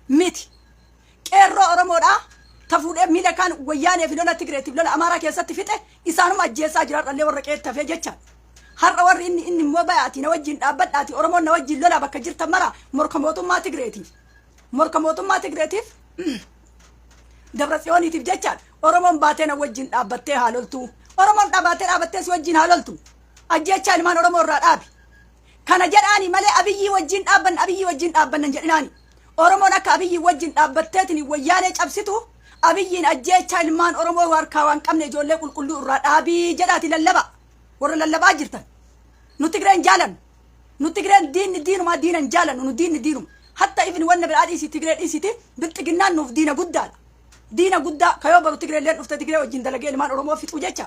miti qeerroo oromoodha tafuudhee miila kan wayyaanee fi lola Tigreetiif lola Amaaraa keessatti fixe isaanuma ajjeessaa jira dhallee warra qeettafee jecha har'a warri inni immoo bayaati na wajjin dhaabbadhaati oromoon na wajjin lola bakka jirtan mara morka mootummaa Tigreetiif Dabratsiyooniitiif jecha oromoon baatee na wajjin dhaabbattee haaloltu oromoon dhaabattee si wajjin haaloltu ajjeechaa ilmaan oromoo irraa dhaabi kana jedhaani malee Abiyyi wajjin dhaabbannan jedhinaani oromoon akka Abiyyi wajjin dhaabbatteetiin wayyaanee cabsitu Abiyyiin ajjeechaa ilmaan oromoo harkaa waan qabne ijoollee qulqulluu irraa dhaabii jedhaati lallaba warra lallabaa jirtan nu Tigreen jaalannu nu Tigreen diinumaa diinan jaalannu nu diinuma hatta ifin wanna biraa dhiisii Tigree dhiisiti bilxiginnaan nuuf diina guddaa kayoo baru Tigreelleen dhufte Tigree wajjin dalagee ilmaan oromoo fixu jecha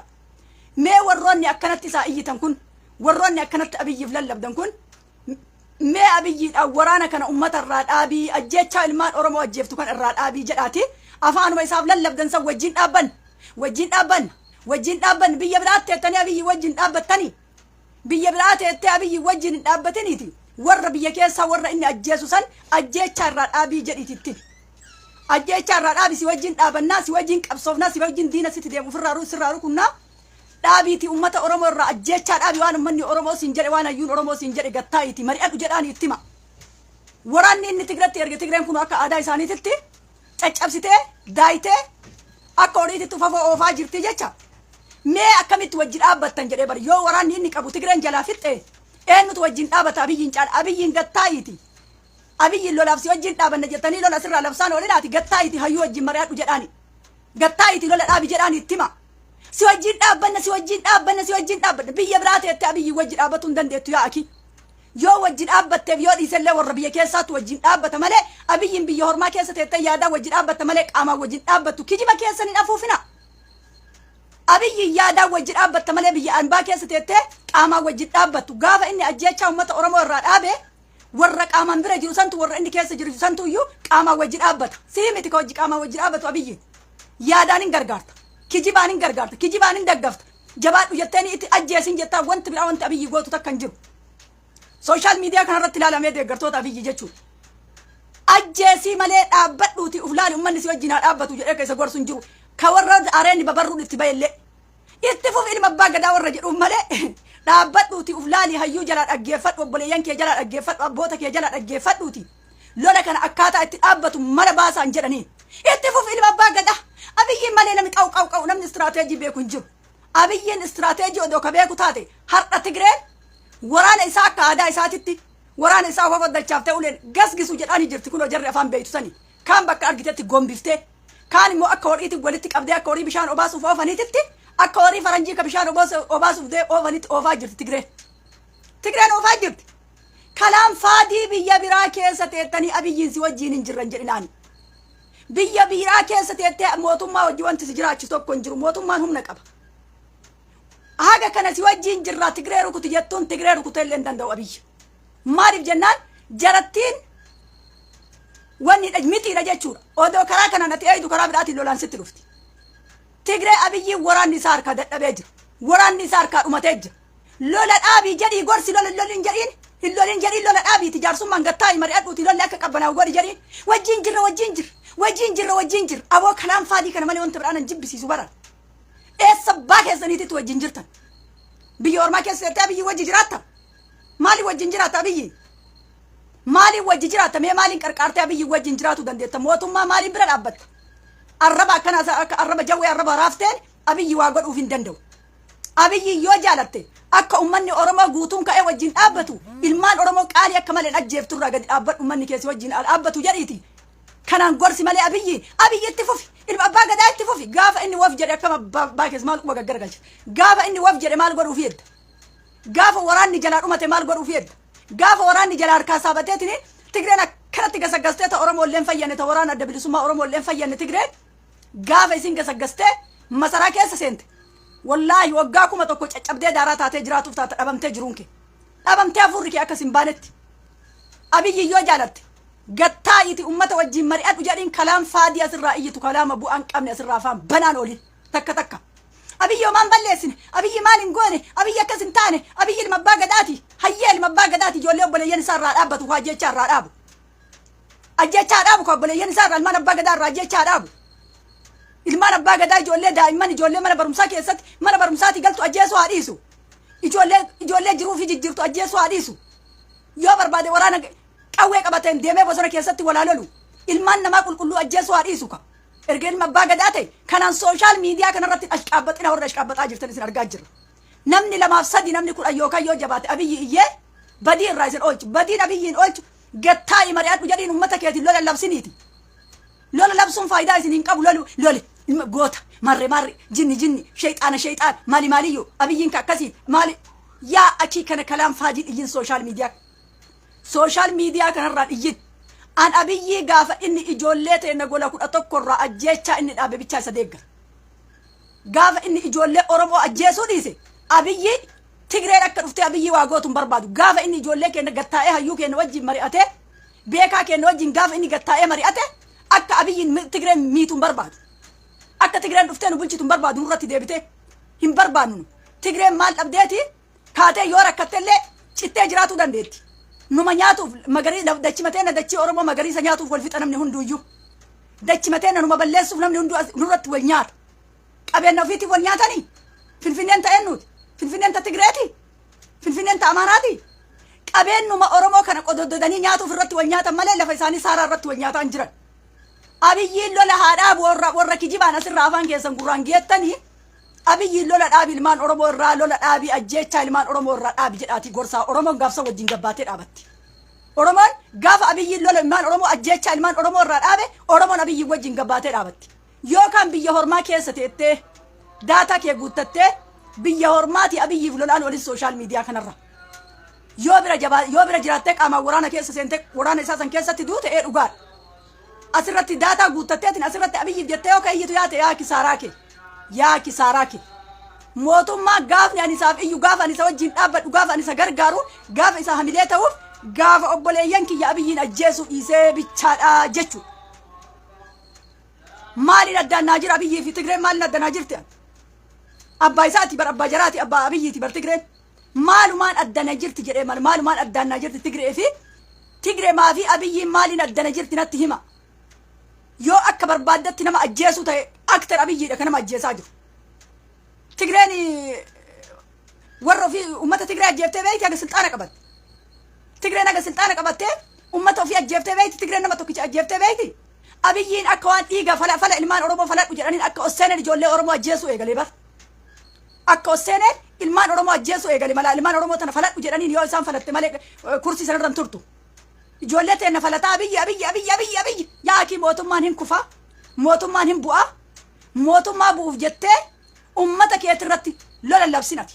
mee warroonni akkanatti isaa iyyitan kun warroonni akkanatti Abiyyiif lallabdan kun mee Abiyyiidhaan waraana kana ummata irraa dhaabii ajjeechaa ilmaan oromoo ajjeeftu kan irraa dhaabii jedhaati afaanuma isaaf lallabdan san wajjin dhaabban biyya biraatti ettanii Abiyyi wajjin dhaabbattanii biyya biraatti ettee Abiyyi wajjin hin dhaabbatiniiti warra biyya keessaa warra inni ajjeesu san ajjeechaa irraa dhaabii jedhititti ajjeechaa irraa dhaabii si wajjin dhaabannaa si wajjin qabsoofnaa si wajjin diina sitti deemu sirraa rukunnaa dhaabiiti ummata oromoo irraa ajjeechaa dhaabii waan ummanni oromoo siin jedhe waan hayyuun oromoo siin jedhe gattaayiiti mari'adhu jedhaani ittima waraanni inni Tigreetti erge Tigreen kun akka aadaa isaaniititti caccabsitee daayitee akka horiititti fafoo oofaa jirti jecha mee akkamitti wajji dhaabbattan jedhee bari yoo waraanni inni qabu Tigreen jalaa fixxe eenyutu wajjin dhaabata Abiyyiin caala Abiyyiin gattaayiiti Abiyyiin lolaaf si wajjin dhaabanna jettanii lola sirraa labsaan olinaati gattaayiiti hayyuu wajjin mari'adhu jedhaani gattaayiiti lola dhaabi jedhaani ittima si wajjin dhaabbanna biyya biraa teettee Abiyyi wajji dhaabbatu hin dandeettu yaa aki yoo wajji dhaabbatteef yoo dhiisellee warra biyya keessaatti wajjin dhaabbata malee Abiyyiin biyya hormaa keessa teettee yaadaa wajji dhaabbatta malee qaamaan wajjin dhaabbattu kijiba keessa hin afuufina Abiyyiin yaadaa wajji dhaabbatta malee biyya anbaa keessa teettee qaamaan wajji dhaabbattu gaafa inni ajjeechaa uummata oromoo irraa dhaabe warra qaamaan bira jiru santu warra inni keessa jiru santu iyyuu qaamaan wajji dhaabbata sii miti ka wajji qaamaan wajji dhaabbatu Abiyyiin yaadaan hin gargaarta kijibaan hin gargaarta kijibaan hin daggafta jabaadhu jetteeni itti ajjeesin jettaa wanti biraa wanti Abiyyi gootu takka hin jiru sooshaal miidiyaa kanarratti ilaalamee deeggartoota Abiyyi jechuudha ajjeesii malee dhaabbadhuuti uflaali ummanni si wajjin haa dhaabbatu jedhee keessa gorsu hin jiru ka warra areenni babarruun itti bayellee itti fuf ilma abbaa gadaa warra jedhuuf malee dhaabbadhuuti uflaali hayyuu jalaa dhaggeeffadhu obboleeyyan kee jalaa dhaggeeffadhu abboota kee jalaa dhaggeeffadhuuti lola kana akkaataa itti dhaabbatu mala baasaan jedhanii itti fuf ilma abbaa gadaa Abiyyiin malee namni qawu namni istirateejii beeku hin jiru Abiyyiin istirateejii odoo ka beeku taate har'a Tigreen waraana isaa akka aadaa isaatitti waraana isaa wafa dalchaaftee uleen gasgisu jedhanii jirti kunoo jarri afaan beeytu sani kaan bakka argitetti gombiftee kaan immoo akka horiitti walitti qabdee akka horii bishaan obaasuuf oofaniititti akka horii faranjii ka bishaan obaasuuf oofanitti oofaa jirti Tigreen oofaa jirti kalaan faadii biyya biraa keessa teettanii Abiyyiin si wajjiin hin jirran jedhinaani biyya biraa keessa teettee mootummaa wajji wanti si jiraachisu tokko hin jiru mootummaan humna qaba haga kana si wajjiin jirraa Tigree rukuti jettuun Tigree rukuteellee hin danda'u Abiyyi maaliif jennaan jarattiin wanni mitiidha jechuudha odoo karaa kana nati eeydu karaa biraatiin lolaan sitti dhufti Tigree Abiyyiin waraanni isaa harkaa dadhabee jira waraanni isaa harkaa dhumatee jira lola dhaabii jedhii gorsi lolin jedhiin lola dhaabiiti jaarsummaan gattaa'i mari'adhuuti lolli akka qabbanaa'u godhi jedhiin wajjiin jirra aboo kalaan faadii kana malee wanta biraan jibbisiisu bara eessa baa keessaniititti wajjin jirtan biyya ormaa keessa teettee Abiyyi wajji jiraatta maaliin wajjin jiraata Abiyyi maaliin wajji jiraata mee maaliin qarqaartee Abiyyi wajjin jiraatu dandeetta mootummaa maaliin bira dhaabbatta arraba akkanaas akka arraba jawwee arraba raafteen Abiyyi waa godhuuf hin danda'u Abiyyi yoo jaalatte akka ummanni oromoo guutuun ka'ee wajjin dhaabbatu ilmaan oromoo qaalii akka malee ajjeefturraa gadi dhaabbadhu ummanni keessi wajjin dhaabbatu jedhiiti kanaan gorsi malee Abiyyi itti fufi ilma abbaa gadaa itti fufi gaafa inni waf jedhe akkama abbaa keessa maal quba gaggargalcha gaafa inni waf jedhe maal godhuuf yedda gaafa waraanni jalaa dhumate maal godhuuf yedda gaafa waraanni jalaa harkaa saabateetini Tigreen akkanatti gasaggastee ta oromoo illeen fayyanne ta waraana adda bilisummaa oromoo illeen fayyanne Tigreen gaafa isin gasaggastee masaraa keessa seente wallaahi waggaa kuma tokko caccabdee daaraa taatee jiraatuuf taata dhabamtee jiruun kee dhabamtee hafuurri kee akkas hin baanetti Abiyyi yoo jaalatte gattaa'iiti ummata wajjin mari'adhu jedhiin kalaan faadii asirraa iyyitu kalaama bu'aan qabne asirraa afaan banaan olin takka Abiyyi homaan balleessine Abiyyi maal hin goone Abiyyi akkas hin taane Abiyyi ilma abbaa gadaati hayyee ilma abbaa gadaati ijoollee obboleeyyan isaa irraa dhaabbatu waa jecha irraa dhaabu ajjeechaa dhaabu kabboleeyyan isaa irraa ilmaan abbaa gadaa irraa ajjeechaa dhaabu. Ilmaan abbaa gadaa ijoollee daa'imman ijoollee mana barumsaa keessatti mana barumsaati galtu ajjeesuu haa dhiisu. Ijoollee jiruu fi jijjiirtu ajjeesuu haa dhiisu. Yoo barbaade waraana qawwee qabateen deemee bosona keessatti walaa lolu. Ilmaan namaa qulqulluu ajjeesuu haa dhiisu ka. Erga ilma abbaa gadaa ta'e kanaan sooshaal miidiyaa kanarratti ashqaabbaxina warra ashqaabbaxaa jirtan isin argaa jirra. Namni lamaaf sadi namni kudhan yookaan yoo jabaate abiyyi iyyee badii irraa isin oolchu. Badiin abiyyiin oolchu gattaa'i mari'adhu jedhiin uummata keetiin lola labsiniiti. Lola labsuun faayidaa isin hin qabu loli goota marre jinni shayxaana maaliyyuu abiyyiin ka akkasii maali yaa akii kana kalaan faajii iyyin sooshaal miidiyaa kanarraa iyyin an abiyyii gaafa inni ijoollee ta'e na gola 11 irraa ajjeechaa inni dhaabe bichaa isa deeggara. Gaafa inni ijoollee Oromoo ajjeesuu dhiise abiyyi Tigreen akka dhuftee abiyyi waa gootuun barbaadu. Gaafa inni ijoollee keenya gattaa'ee hayyuu keenya wajjin mari'atee beekaa keenya wajjin gaafa inni gattaa'ee mari'ate akka abiyyiin Tigreen miituun barbaadu. Akka Tigreen dhuftee nu bulchituun barbaadu nurratti deebitee hin barbaannu. Tigreen maal dhabdeeti kaatee yoo rakkattellee cittee jiraatuu dandeetti. Numa nyaatuuf magariisa dachimateena dachii Oromoo magariisa nyaatuuf wal fixa namni hunduuyyuu. Dachimateena numa balleessuuf namni hunduu nurratti wal nyaata. Qabeenya ofiitiif wal nyaatanii Finfinneen ta'een nuti. Finfinneen ta Tigreeti. Finfinneen ta Amaaraati. Qabeenyuma Oromoo kana qododdanii nyaatuuf irratti wal nyaatan malee lafa isaanii saaraa irratti wal nyaataan jiran. Abiyyiin lola haadhaa warra kijibaan asirraa afaan keessan gurraan geettanii abiyyiin lola dhaabi ilmaan Oromoo irraa lola dhaabi ajjeechaa ilmaan Oromoo irraa dhaabi jedhaati gorsaa Oromoon gaafsa wajjin gabbaatee dhaabatti. Oromoon gaafa abiyyiin lola ilmaan Oromoo ajjeechaa ilmaan Oromoo irraa dhaabe Oromoon abiyyiin wajjin gabbaatee dhaabatti. Yookaan biyya hormaa keessa teettee daataa kee guuttattee biyya hormaati abiyyiif lolaan waliin sooshaal miidiyaa kanarra. Yoo bira jiraattee qaamaan waraana keessa seentee waraana isaa san keessatti duute dhugaadha. Asirratti daataa guuttatteetiin asirratti abiyyiif jettee yoo kayyitu yaate yaa kisaaraa kee mootummaa gaafni ani isaaf iyyu gaafa ani isa wajjin dhaabbadhu gaafa ani isa gargaaru gaafa isa hamilee ta'uuf gaafa obboleeyyan kiyya abiyyiin ajjeesuu dhiisee bichaadha jechuudha. Maaliin addaannaa jira abiyyii fi Tigreen maaliin addaannaa jirti? Abbaa isaati bar abbaa jaraati abbaa abiyyiiti bar Tigreen maalumaan addaannaa jirti jedhee maalumaan addaannaa jirti Tigree fi Tigree maa fi abiyyiin maaliin addaannaa jirti natti hima. Yoo akka barbaadatti nama ajjeesuu ta'e aktar abiyyiidha kan nama ajjeesaa jiru. Tigreen warra ofii uummata Tigree ajjeeftee beekti aga silxaana qabatte. Tigreen aga silxaana qabattee uummata ofii ajjeeftee beekti Tigreen nama tokkicha ajjeeftee beekti. Abiyyiin akka waan dhiiga fala ilmaan Oromoo faladhu jedhaniin akka Osseeneen ijoollee Oromoo ajjeesuu eegalee bar. Akka Osseeneen ilmaan Oromoo ajjeesuu eegalee mala ilmaan Oromoo tana faladhu jedhaniin yoo isaan falatte malee kursii sanarra hin turtu. Ijoollee teenya falataa abiyyi yaaki mootummaan hin kufa mootummaan hin bu'a mootummaa bu'uuf jettee ummata keetti irratti lola labsinati.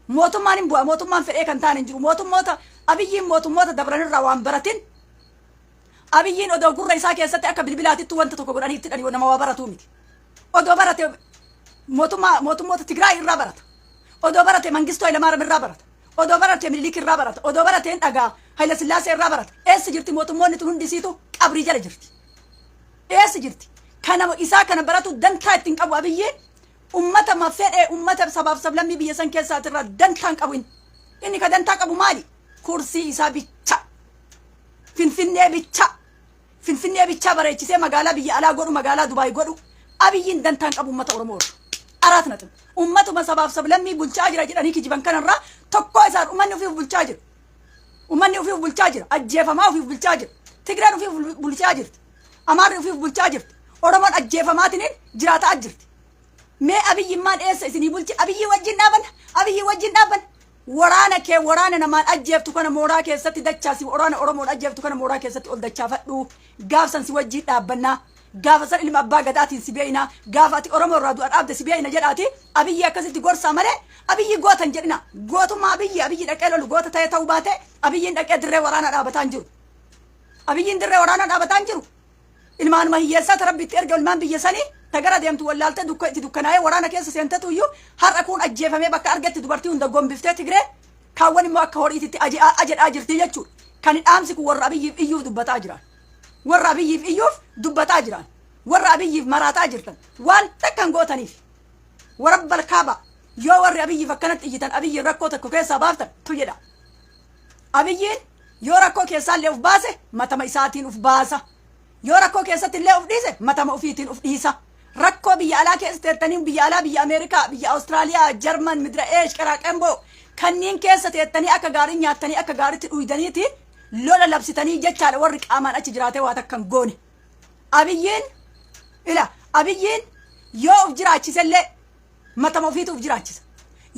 Mootummaan hin bu'a mootummaan fedhee kan ta'an hin jiru mootummoota abiyyiin mootummoota dabranirraa waan baratin abiyyiin odoo gurra isaa keessatti akka bilbilaatittu wanta tokko godhanii itti dhanii nama waa baratuu miti. Odoo barate mootummoota Tigraay irraa barata. Odoo barate Mangistoo Hayilamaariyaam irraa barata. Odoo barate Minilik irraa barata. Odoo barate dhagaa Hayila Sillaasee irraa barata. Eessa jirti mootummoonni tun hundisiitu qabrii jala jirti. Eessa jirti? Kana isaa kana baratu dantaa ittiin qabu abiyyiin ummata mafedhe ummata sabaaf sablammii biyya san keessaati irraa dantaa hin qabu inni ka dantaa qabu maali? Kursii isaa bicha. Finfinnee bicha bareechisee magaalaa biyya alaa godhu magaalaa Dubaay godhu abiyyiin dantaa hin qabu ummata Oromoo. Araat natin ummatuma sabaaf sablammii bulchaa jira jedhanii kijiban kanarraa tokko isaan ummanni ofiif bulchaa jira. Ummanni ofiif bulchaa jira. Ajjeefamaa ofiif bulchaa jira. Tigreen ofiif bulchaa jirti. Amaarri ofiif bulchaa jirti. Oromoon ajjeefamaatiin jiraataa jirti. Mee abiyyiin maan eessa isinii bulchi? Abiyyi wajjin dhaaban. Waraana namaan ajjeeftu kana mooraa keessatti dachaasi waraana Oromoon ajjeeftu kana mooraa keessatti ol dachaafadhu. Gaafsan si wajjin dhaabbannaa. Gaafa san ilma abbaa gadaatiin si beeyna. Gaafa ati Oromoo irraa du'a dhaabde si beeyna jedhaati. Abiyyi akkasitti gorsaa malee abiyyi gootan jedhina. Gootummaa abiyyi dhaqee lolu goota ta'ee ta'uu baate abiyyiin dhaqee dirree waraanaa dhaabataan jiru. Abiyyiin dirree waraanaa dhaabataan jiru. Ilmaanuma hiyyeessaa tarabbiitti erga ilmaan biyya sanii tagara deemtu wallaaltee itti dukkanaa'ee waraana keessa seentetu iyyuu har'a kun ajjeefamee bakka argetti dubartii hunda gombiftee Tigree kaawwan immoo akka horiititti ajedhaa jirti jechuudha. Kan dhaamsi kun warra abiyyiif iyyuuf dubbataa jiran. Warra abiyyiif iyyuuf dubbataa jiran. Warra abiyyiif maraataa jirtan waan takkan gootaniif. Warra balkaaba yoo warri abiyyiif akkanatti iyyitan abiyyiin rakkoo tokko keessaa baaftan tu jedha. Abiyyiin yoo rakkoo keessaallee uf baase matama isaatiin uf baasa yoo rakkoo keessatti illee uf dhiise matama ufiitiin uf dhiisa rakkoo biyya alaa keessatti teettanii biyya alaa biyya Ameerikaa biyya Awustiraaliyaa Jarman midra eesh qaraaqemboo kanneen keessa teettanii akka gaarii nyaattanii akka gaariitti dhuydaniiti lola labsitanii jechaadha warri qaamaan achi jiraatee waa takkan goone abiyyiin yoo uf jiraachisellee matama ufiitu uf jiraachisa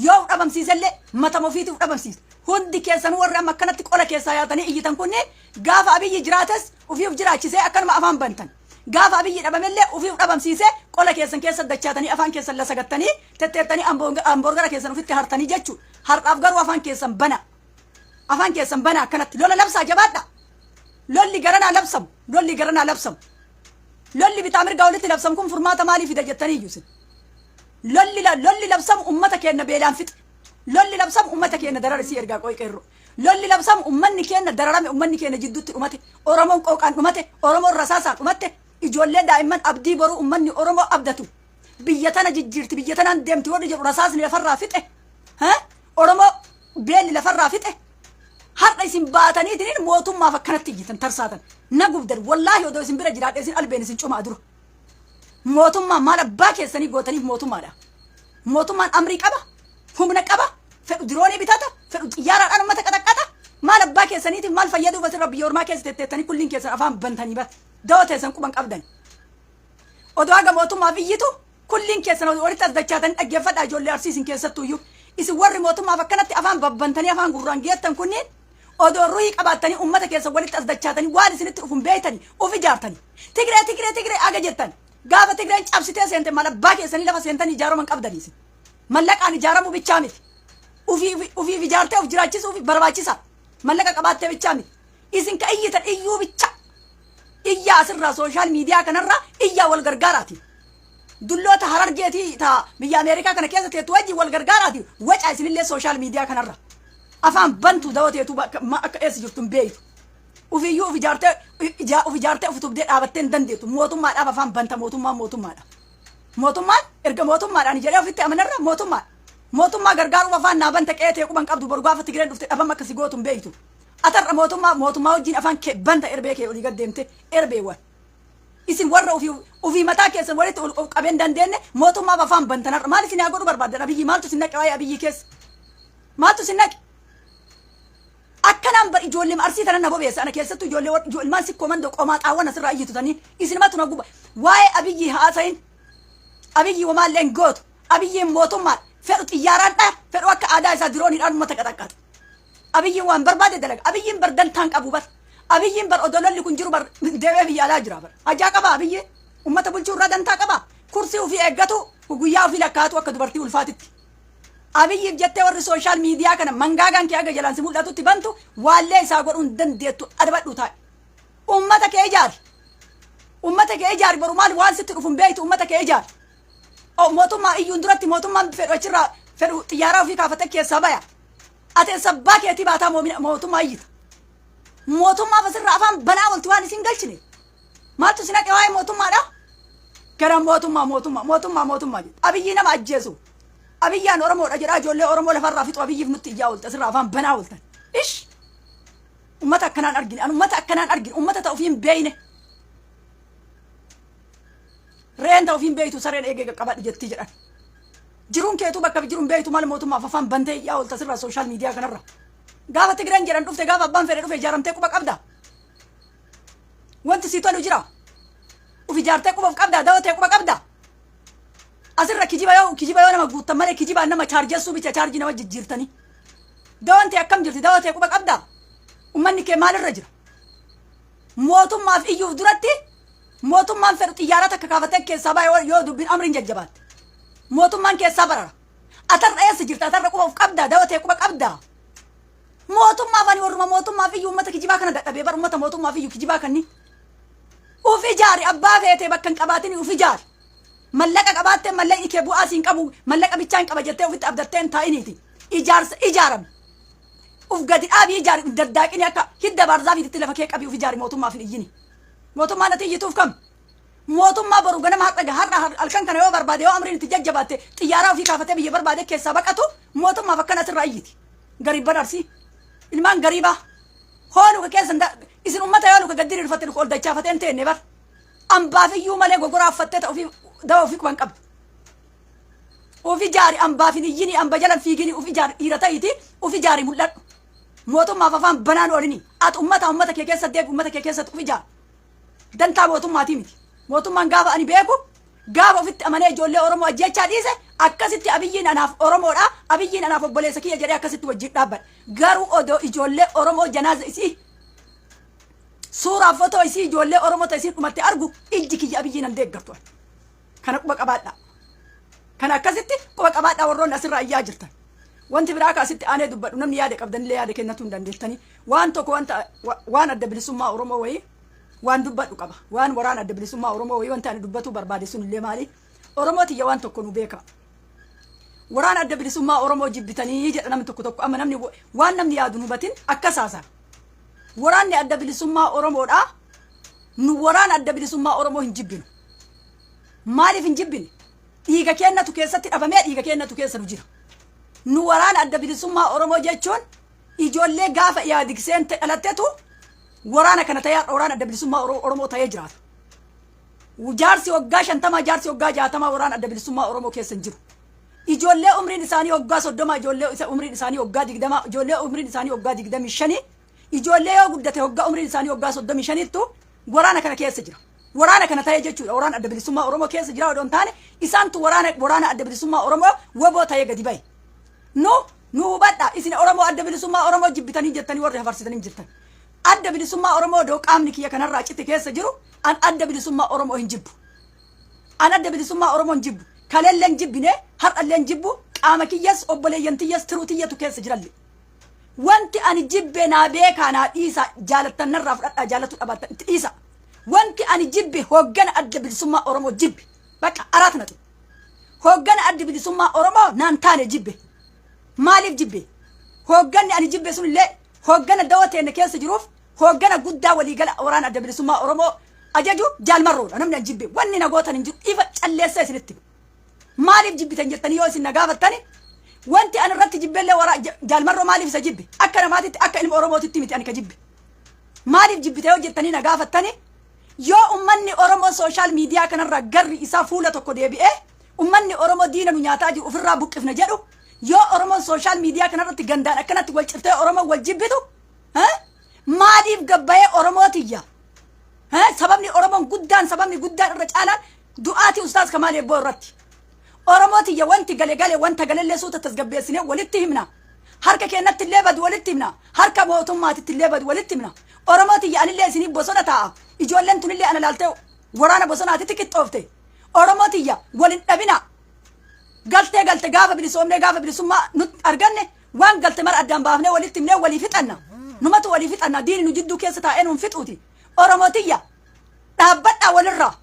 yoo uf dhabamsiisellee matama ufiitu uf dhabamsiisa hundi keessanuu warri amma akkanatti qola keessaa yaatanii iyyitan kunneen gaafa abiyyi jiraates ufii uf jiraachisee akkanuma afaan bantan gaafa abiyyi dhabamellee ufii uf dhabamsiisee qola keessan keessa dachaatanii afaan keessan lasagattanii tetteettanii amboorgara keessan ufitti hartanii jechuudha har'aaf garuu afaan keessan bana akkanatti lola labsaa jabaadha lolli garanaa labsamu lolli bitaa mirgaa walitti labsamu kun furmaata maalii fida jettanii iyyuusin lolli labsamu ummata keenya beelaan fixe lolli labsamu ummata keenya dararisi ergaa qoyqeerro lolli labsamu ummanni keenya dararame ummanni keenya jidduutti dhumate oromoon qooqaan dhumate oromoon rasaasaan dhumate ijoollee daa'imman abdii boruu ummanni oromoo abdatu biyya tana jijjiirti biyya tanaan deemti warri jedhu rasaasni lafarraa fixe oromoo beelli lafarraa fixe har'a isin baataniitiin mootummaaf akkanatti iyyitan tarsaatan nagubdan wallaahi odoo isin bira jiraadhe isin albeen isin cumaa dura mootummaan maal abbaa keessanii gootaniif mootummaan amrii qaba humna qaba fedhu diroonii bitata fedhu xiyyaaraadhaan ummata qaxaqqata maal abbaa keessaniitiif maal fayyaduu basirra biyya ormaa keessa tetteettanii kulliin keessan afaan bantanii bara dawoo teessan quban qabdan odoo haga mootummaaf iyyitu kulliin keessan walitti as dachaatanii dhaggeeffadhaa ijoollee arsiisin keessattuuyyuu isin warri mootummaaf akkanatti afaan babbantanii afaan gurraan geettan kunniin odoo ruhii qabaattanii ummata keessa walitti as dachaatanii waan isinitti dhufun beeytanii of ijaartanii Tigree aga jettan gaafa Tigreen cabsitee seente maal abbaa keessanii lafa seentanii ijaaruman qabdaniisin mallaqaan ijaaramuu bichaa miti ufiif ijaartee of jiraachisuuf barbaachisa mallaqa qabaattee bichaa miti isin ka iyyitan iyyuu bicha iyyaa asirraa sooshaal miidiyaa kanarraa iyyaa wal gargaaraati dulloota harargeetii ta biyya Ameerikaa kana keessa teetu wajji wal gargaaraati waca isinillee sooshaal miidiyaa kanarra afaan bantu dawateetu akka eessa jirtun beeytu ufiyyuu uf ijaartee uf tubdee dhaabattee hin dandeetu mootummaadhaaf afaan banta mootummaan erga mootummaadhaan jedhee ofitti amanarra mootummaa gargaaruuf afaan naa banta qeetee quban qabdu boru gaafa Tigreen dhufte dhabama akkasi gootun beeytu atarra mootummaa wajjin afaan kee banta erbee kee olii gaddeemte erbeewwan isin warra ufii mataa keessan walitti ol qabeen dandeenye mootummaaf afaan bantanarra maal isin haa godhu barbaaddan abiyyi maaltu sin naqe waa'ee abiyyi keessa maaltu sin naqe akkanaan bar ijoollee arsii tanan na bobeessa ana keessattu ijoollee ilmaan sikkoo mandoo qomaa xaawwan asirraa iyyitutanii isinumatu na guba waa'ee abiyyi haasayin abiyyi wamaalleen gootu abiyyiin mootummaan fedhu xiyyaaraan dha fedhu akka aadaa isaa dirooniidhaan uummata qaxaqqata abiyyiin waan barbaade dalaga abiyyiin bar dantaan qabu bar abiyyiin bar odololli kun jiru bar deewee biyya alaa jira bar hajaa qaba abiyyiin uummata bulchuu irraa dantaa qaba kursii ufii eeggatu guyyaa ufii lakkaatu akka dubartii ulfaatitti abiyyiif jettee warri sooshaal miidiyaa kana mangaagaan kee aga jalaan si mul'atutti bantu waallee isaa godhuun dandeettu adabadhu taa'e uummata kee ijaari boru maal waan sitti dhufuun beeytu uummata kee ijaari mootummaa iyyuun duratti mootummaan fedhu achirraa fedhu xiyyaaraa ofii kaafate keessaa baya ate sabbaa keetii baataa mootummaa iyyita mootummaa basirraa afaan banaa olti waan isin galchine maaltu si naqe waa'ee mootummaadha gara mootummaa abiyyi nama ajjeesu abiyyaan oromoodha jedhaa ijoollee oromoo lafarraa fixu abiyyiif nutti iyyaa oolta asirraa afaan banaa ooltan ish ummata akkanaan argine ummata ta'uuf hin beeyne reen ta'uuf hin beeytu sareen eegee qabadhi jettii jedhan jiruun keetuu bakka jiruun beeytu maal mootummaaf afaan bantee iyyaa oolta asirraa sooshaal miidiyaa kanarra gaafa Tigreen jedhan dhufte gaafa abbaan fedhe dhufe ijaaramtee quba qabda wanti sii tolu jira uf ijaartee quba qabda dawatee quba qabda asirra kijiba yoo nama guuttan malee kijibaan nama chaarjessuu bicha chaarjii nama jijjiirtanii dawantee akkam jirti dawatee quba qabda ummanni kee maalirra jira mootummaaf iyyuuf duratti mootummaan fedhu xiyyaara takka kaafatee keessaa ba'e yoo dubbiin amriin jajjabaatte mootummaan keessaa barara atarra eessa jirta atarra quba uf qabda dawatee quba qabda mootummaaf ani warruma mootummaaf iyyuu ummata kijibaa kana dadhabee bar ummata mootummaaf iyyuu kijibaa kanni uf ijaari abbaa feetee bakka hin qabaatin uf ijaari mallaqa qabaattee mallaqni kee bu'aa siin qabu mallaqa bichaan qaba jettee ofitti abdattee hin taa'iniiti ijaarame uf gadi dhaabii ijaari daddaaqini akka hidda baarzaafiitti lafa kee qabii uf ijaari mootummaaf hin iyyini mootummaan ati iyyituuf kam mootummaa boru ganama har'a halkan kana yoo barbaade yoo amriin itti jajjabaatte xiyyaaraa ofii kaafatee biyya barbaade keessaa baqatu mootummaaf akkana asirraa iyyiti gariibban arsii ilmaan gariibaa hoonu ka keessa isin ummata yoo luka gaddiri dhufatte luka ol dachaafatee hin teenne bar ambaafiyyuu malee gogoraaffattee ta'u fi dawa ofii quban qabdu ufi jaari ambaafin iyyini amba jalan fiigini ufi jaari dhiira ta'iti ufi jaari mul'adhu mootummaaf afaan banaan oolini ati ummata kee keessa deebi ummata kee keessatti ufi jaari dantaa mootummaatii miti mootummaan gaafa ani beeku gaafa ofitti amanee ijoollee Oromoo ajjechaa dhiise akkasitti abiyyiin anaaf Oromoodha abiyyiin anaaf obboleessa kiyya jedhee akkasitti wajjin dhaabbadha garuu odoo ijoollee Oromoo janaaza isii suuraa fotoo isii ijoollee Oromoo ta'isii dhumatte argu ijji kiyya abiyyiin an deeggartu kana quba qabaadha kana akkasitti quba qabaadha warroonni asirraa iyyaa jirtan wanti biraa kaasitti aanee dubbadhu namni yaada qabdanillee yaada kennatu hin dandeettanii waan tokko waan adda bilisummaa Oromoo wayii waan dubbadhu qaba waan waraan adda bilisummaa Oromoo wayii wanta ani dubbatu barbaade sunillee maali Oromoo tiyya waan tokko nu beeka waraan adda bilisummaa Oromoo jibbitanii jedha namni tokko amma namni waan namni yaadu nu batin akka saasa waraanni adda bilisummaa Oromoodha nu waraan adda bilisummaa Oromoo hin jibbinu maaliif hin jibbine dhiiga kennatu keessatti dhabamee dhiiga kennatu keessa nu jira nu waraan adda bilisummaa Oromoo jechuun ijoollee gaafa yaadigseen dhalattetu waraana kana ta'ee waraana adda bilisummaa Oromoo ta'ee jiraata jaarsi waggaa 50 jaarsi waggaa 60 waraana adda bilisummaa Oromoo keessa hin jiru ijoollee umriin isaanii waggaa 30 ijoollee umriin isaanii waggaa 20 ijoollee umriin isaanii waggaa 25 ijoollee yoo guddate waggaa umriin isaanii waggaa 35 tu waraana kana keessa jira waraana kana ta'ee jechuudha waraana adda bilisummaa Oromoo keessa jira odoon taane isaantu waraana adda bilisummaa Oromoo waboo ta'ee gadi bahe nu hubadha isin Oromoo adda bilisummaa Oromoo jibbitanii jettanii warri hafarsitanii jirtan adda bilisummaa Oromoo doo qaamni kiyya kanarraa cite keessa jiru an adda bilisummaa Oromoo hin jibbu an adda bilisummaa Oromoo hin jibbu kaleelleen jibbine har'alleen jibbu qaama kiyyas obboleeyyan tiyyas tiruutiyyatu keessa jiralle wanti ani jibbe naa beekaa naa dhiisa jaalattanarraa fudhadhaa jaalatu dhabaattan itti dhiisa wanti ani jibbe hooggana adda bilisummaa Oromoo jibbe bakka araat natu hooggana adda bilisummaa Oromoo naan taane jibbe maaliif jibbe hoogganni ani jibbe sunillee hooggana dawateenne keessa jiruuf hooggana guddaa waliigala waraana adda bilisummaa Oromoo ajaju jaalmarroodha namni an jibbe wanni nagootan hin jiru ifa calleessa isinitti maaliif jibbitan jettanii yoo isin na gaafattani wanti an irratti jibbellee jaalmarroo maaliif isa jibbe akka namaatitti akka ilma Oromootitti miti ani ka jibbe maaliif jibbite yoo jettanii na gaafattani yoo ummanni Oromoo sooshaal miidiyaa kanarraa garri isaa fuula tokko deebi'ee ummanni Oromoo diina nu nyaataa jiru ofirraa buqqifna jedhu yoo Oromoon sooshaal miidiyaa kanarratti gandaan akkanatti wal ciftee Oromoo wal jibbitu maaliif gabbayee Oromootiyya sababni Oromoon guddaan irra caalaan du'aati ustaas Kamaal Eebboo irratti Oromootiyya wanti gale wanta galellee suuta tasgabbeessine walitti himna harka keenyatti illee badu walitti himna harka mootummaatitti illee badu walitti himna Oromootiyya anillee isinii bosona taa'a ijoolleen tunillee ana laaltee waraana bosonaatitti qixxoofte Oromootiyya walin dhabina galte gaafa bilisummaa nu arganne waan galte mara addaan baafnee walitti himnee walii fixanna numatu walii fixanna diini nu jidduu keessa taa'ee nuun fixuuti Oromootiyya dhaabbadhaa walirraa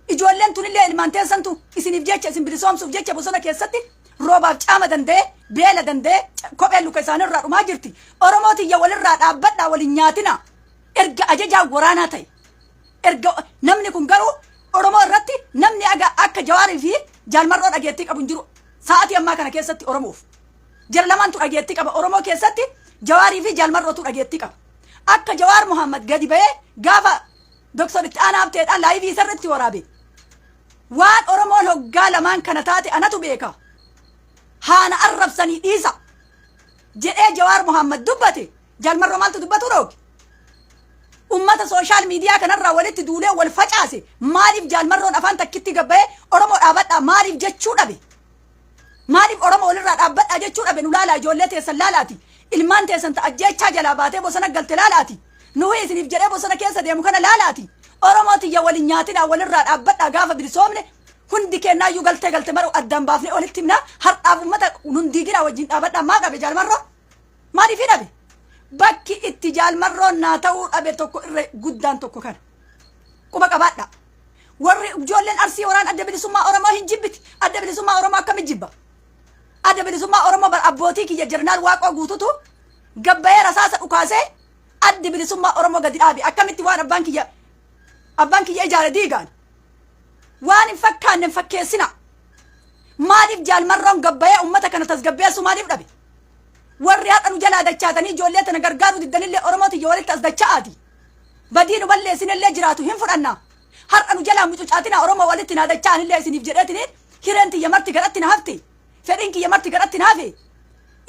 ijoolleen tunillee ilmaan teessantu isiniif jecha isin bilisoomsuuf jecha bosona keessatti roobaaf caama danda'e beela danda'e kopheen luka isaanirraa dhumaa jirti Oromootiyya walirraa dhaabbadhaa waliin nyaatina erga ajajaa waraanaa ta'e erga namni kun garuu Oromoo irratti namni akka Jawaarii fi jaalmarroo dhageettii qabu hin jiru sa'aatii ammaa kana keessatti Oromoof jara lamaantu dhageettii qaba Oromoo keessatti Jawaarii fi jaalmarrootu dhageettii qaba akka Jawaar Muhammad gadi ba'ee gaafa Dr. itti aanaa hafteedhaan laayivii isarratti waraabe waan Oromoon hoggaa lamaan kana taate anatu beeka haana arrabsanii dhiisa jedhee Jawaar Muhammad dubbate jaalmarroo maaltu dubbatu roogi ummata sooshaal miidiyaa kanarraa walitti duulee wal facaase maaliif jaalmarroon afaan takkitti gabbayee Oromoo dhaabadhaa maaliif jechuu dhabe maaliif Oromoo walirraa dhaabbadhaa jechuu dhabe nu laalaa ijoollee teessan laalaati ilmaan teessan ta'ajjechaa jalaa baatee bosona galte laalaati nuyi isiniif jedhee bosona keessa deemu kana laalaati Oromootiyya walin nyaatinaa walirraa dhaabbadhaa gaafa bilisoomne hundi kennaayyuu galte maru addaan baafnee walitti himnaa har'aaf ummata hundiiginaa wajjin dhaabadhaa maa qabe jaalmarroo maaliif dhabe bakki itti jaalmarroon naa ta'uu dhabe tokko irra guddaan tokko kana quba qabaadha warri ijoolleen Arsii waraan adda bilisummaa Oromoo hin jibbiti adda bilisummaa Oromoo akkamitti jibba adda bilisummaa Oromoo bar abbootii kiyya Jeneraal Waaqoo guututu gabbayee rasaasa dhukaasee adda bilisummaa Oromoo gadi dhaabi akkamitti waan abbaan kiyya ijaare diigaan waan hin fakkaanne fakkeessina maaliif jaalmarroon gabbayee ummata kana tasgabbeessu maaliif dhabe warri haadhanu jalaa dachaatanii ijoollee tana gargaaruu diddanillee oromooti yoo walitti as dacha'aati badiinu balleessinillee jiraatu hin fudhanna har'anu jalaa mucucaatina oromoo walitti naa dacha'anillee isiniif jedheetiniin hireen tiyya marti gadhatti na hafte fedhiin kiyya marti gadhatti na hafe